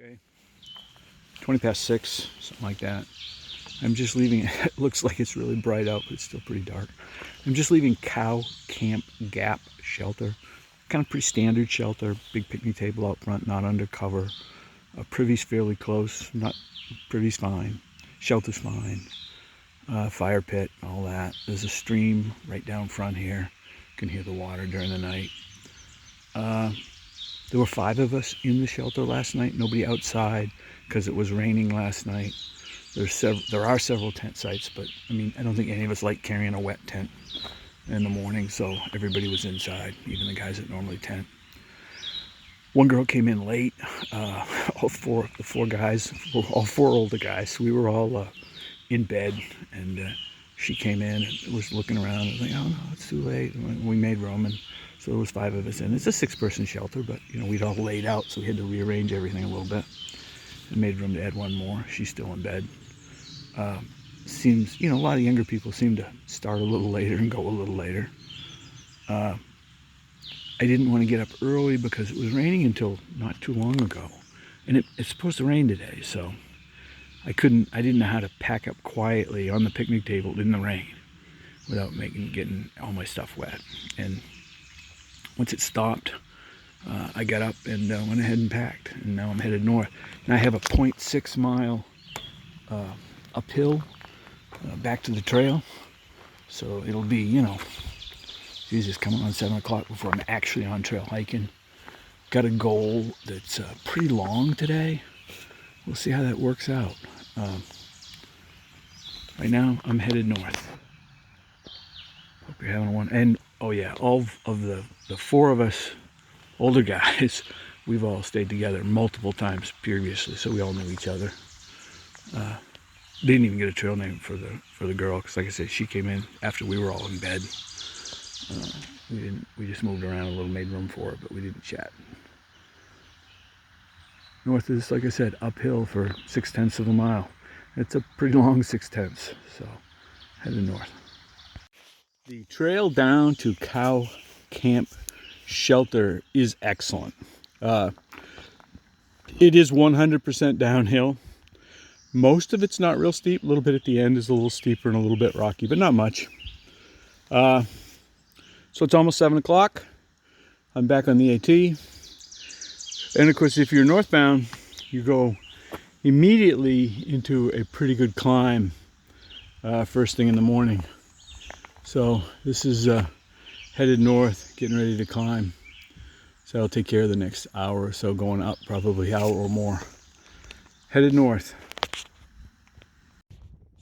Okay, 20 past 6, something like that. I'm just leaving. It looks like it's really bright out, but it's still pretty dark. I'm just leaving Cow Camp Gap Shelter. Kind of pretty standard shelter. Big picnic table out front, not undercover. Privy's fairly close. Not privy's fine. Shelter's fine. Fire pit, all that. There's a stream right down front here. You can hear the water during the night. There were 5 of us in the shelter last night. Nobody outside because it was raining last night. There are several tent sites, but I mean, I don't think any of us like carrying a wet tent in the morning, so everybody was inside, even the guys that normally tent. One girl came in late. All four older guys. We were all in bed, and she came in and was looking around and was like, "Oh no, it's too late." And we made room, and so there was 5 of us in. It's a 6-person shelter, but you know, we'd all laid out, so we had to rearrange everything a little bit. And made room to add one more. She's still in bed. Seems, you know, a lot of younger people seem to start a little later and go a little later. I didn't want to get up early because it was raining until not too long ago, and it's supposed to rain today, so I didn't know how to pack up quietly on the picnic table in the rain without getting all my stuff wet. And once it stopped, I got up and went ahead and packed, and now I'm headed north. And I have a 0.6 mile uphill back to the trail, so it'll be, you know, Jesus, coming on 7 o'clock before I'm actually on trail hiking. Got a goal that's pretty long today. We'll see how that works out. Right now, I'm headed north. Hope you're having one. And oh yeah, all of the 4 of us older guys, we've all stayed together multiple times previously, so we all knew each other. Didn't even get a trail name for the girl, because like I said, she came in after we were all in bed. We just moved around a little, made room for her, but we didn't chat. North is, like I said, uphill for 0.6 of a mile. It's a pretty long 0.6, so headed north. The trail down to Cow Camp Shelter is excellent. It is 100% downhill. Most of it's not real steep. A little bit at the end is a little steeper and a little bit rocky, but not much. So it's almost 7 o'clock. I'm back on the AT. And of course, if you're northbound, you go immediately into a pretty good climb first thing in the morning. So this is headed north, getting ready to climb. So I'll take care of the next hour or so, going up, probably an hour or more. Headed north.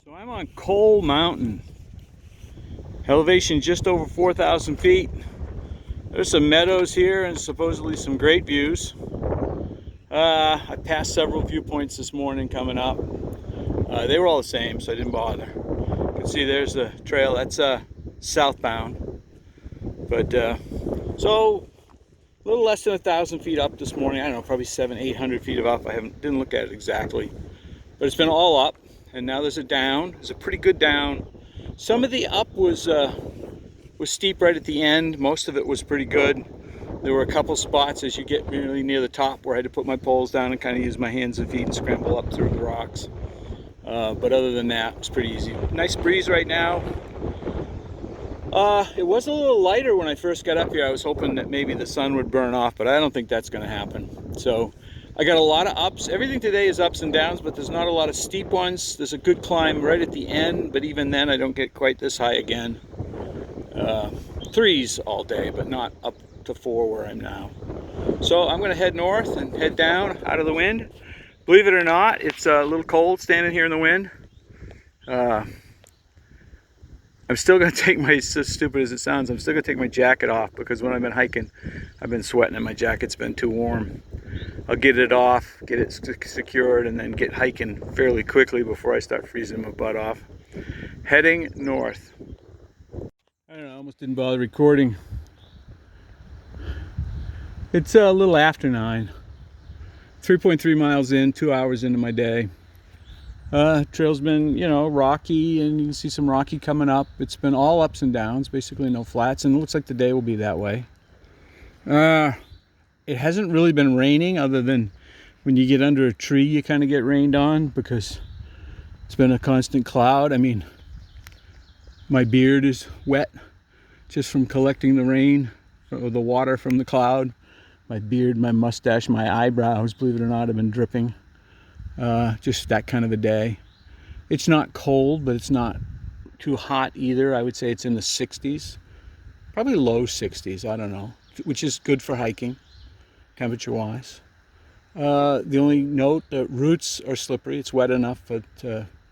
So I'm on Coal Mountain. Elevation just over 4,000 feet. There's some meadows here and supposedly some great views. I passed several viewpoints this morning coming up. They were all the same, so I didn't bother. You can see there's the trail. That's southbound. But so a little less than 1,000 feet up this morning. I don't know, probably 700-800 feet of up. Didn't look at it exactly, but it's been all up, and now there's a down. There's a pretty good down. Some of the up was steep right at the end. Most of it was pretty good. There were a couple spots as you get really near the top where I had to put my poles down and kind of use my hands and feet and scramble up through the rocks. But other than that, it was pretty easy. Nice breeze right now. It was a little lighter when I first got up here. I was hoping that maybe the sun would burn off, but I don't think that's going to happen. So I got a lot of ups. Everything today is ups and downs, but there's not a lot of steep ones. There's a good climb right at the end, but even then I don't get quite this high again. 3s all day, but not up to 4 where I'm now. So I'm going to head north and head down out of the wind. Believe it or not, it's a little cold standing here in the wind. I'm still going to take my, so stupid as it sounds, I'm still going to take my jacket off, because when I've been hiking, I've been sweating and my jacket's been too warm. I'll get it off, get it secured, and then get hiking fairly quickly before I start freezing my butt off. Heading north. I don't know, I almost didn't bother recording. It's a little after 9. 3.3 miles in, 2 hours into my day. Trail's been, you know, rocky, and you can see some rocky coming up. It's been all ups and downs, basically no flats, and it looks like the day will be that way. It hasn't really been raining, other than when you get under a tree, you kind of get rained on because it's been a constant cloud. I mean, my beard is wet just from collecting the rain or the water from the cloud. My beard, my mustache, my eyebrows, believe it or not, have been dripping. Just that kind of a day. It's not cold, but it's not too hot either. I would say it's in the 60s, probably low 60s, I don't know, which is good for hiking, temperature-wise. The only note, the roots are slippery. It's wet enough, but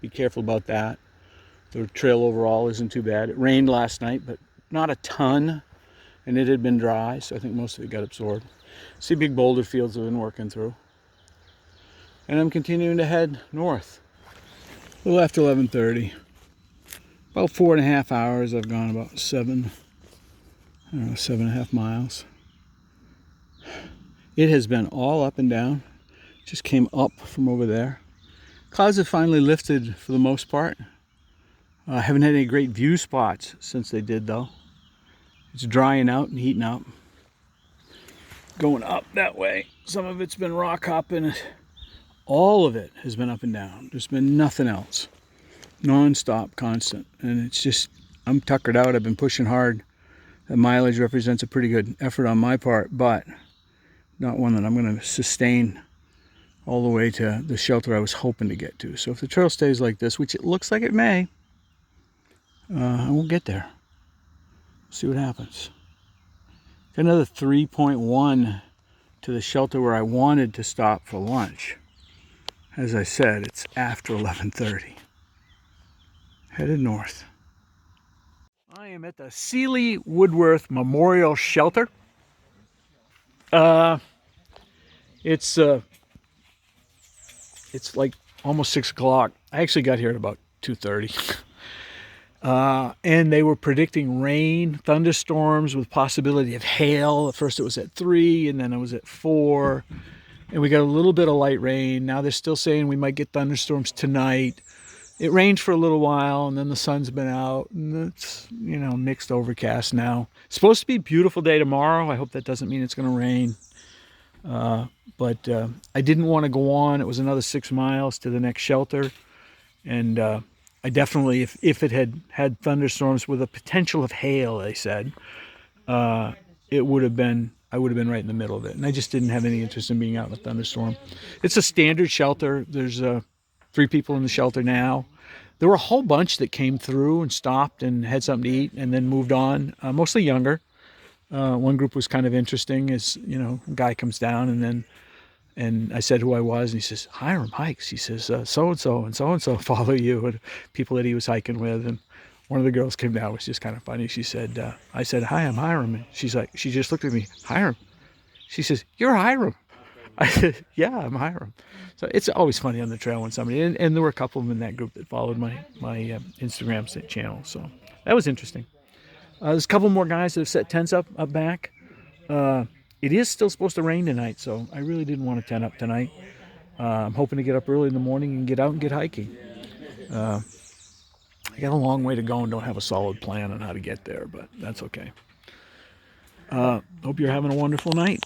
be careful about that. The trail overall isn't too bad. It rained last night, but not a ton, and it had been dry, so I think most of it got absorbed. See big boulder fields I've been working through. And I'm continuing to head north. A little after 11:30. About 4.5 hours. I've gone about 7.5 miles. It has been all up and down. Just came up from over there. Clouds have finally lifted for the most part. I haven't had any great view spots since they did though. It's drying out and heating up. Going up that way. Some of it's been rock hopping. All of it has been up and down. There's been nothing else. Non-stop, constant. And it's just, I'm tuckered out. I've been pushing hard. The mileage represents a pretty good effort on my part, but not one that I'm going to sustain all the way to the shelter I was hoping to get to. So if the trail stays like this, which it looks like it may, I won't get there. See what happens. Got another 3.1 to the shelter where I wanted to stop for lunch. As I said, it's after 11:30. Headed north. I am at the Seeley Woodworth Memorial Shelter. It's like almost 6 o'clock. I actually got here at about 2:30. And they were predicting rain, thunderstorms with possibility of hail. At first it was at 3 and then it was at 4. And we got a little bit of light rain. Now they're still saying we might get thunderstorms tonight. It rained for a little while and then the sun's been out and it's, you know, mixed overcast now. It's supposed to be a beautiful day tomorrow. I hope that doesn't mean it's going to rain. But I didn't want to go on. It was another 6 miles to the next shelter. And I definitely, if it had thunderstorms with a potential of hail, they said, it would have been, I would have been right in the middle of it. And I just didn't have any interest in being out in a thunderstorm. It's a standard shelter. There's 3 people in the shelter now. There were a whole bunch that came through and stopped and had something to eat and then moved on, mostly younger. One group was kind of interesting. Is, you know, a guy comes down and I said who I was, and he says, Hiram hikes. He says, so-and-so and so-and-so follow you, and people that he was hiking with. And one of the girls came down, which is kind of funny. She said, I said, hi, I'm Hiram. And she's like, she just looked at me, Hiram. She says, you're Hiram. I said, yeah, I'm Hiram. So it's always funny on the trail when somebody, and there were a couple of them in that group that followed my Instagram channel. So that was interesting. There's a couple more guys that have set tents up back. It is still supposed to rain tonight, so I really didn't want to tent up tonight. I'm hoping to get up early in the morning and get out and get hiking. I got a long way to go and don't have a solid plan on how to get there, but that's okay. Hope you're having a wonderful night.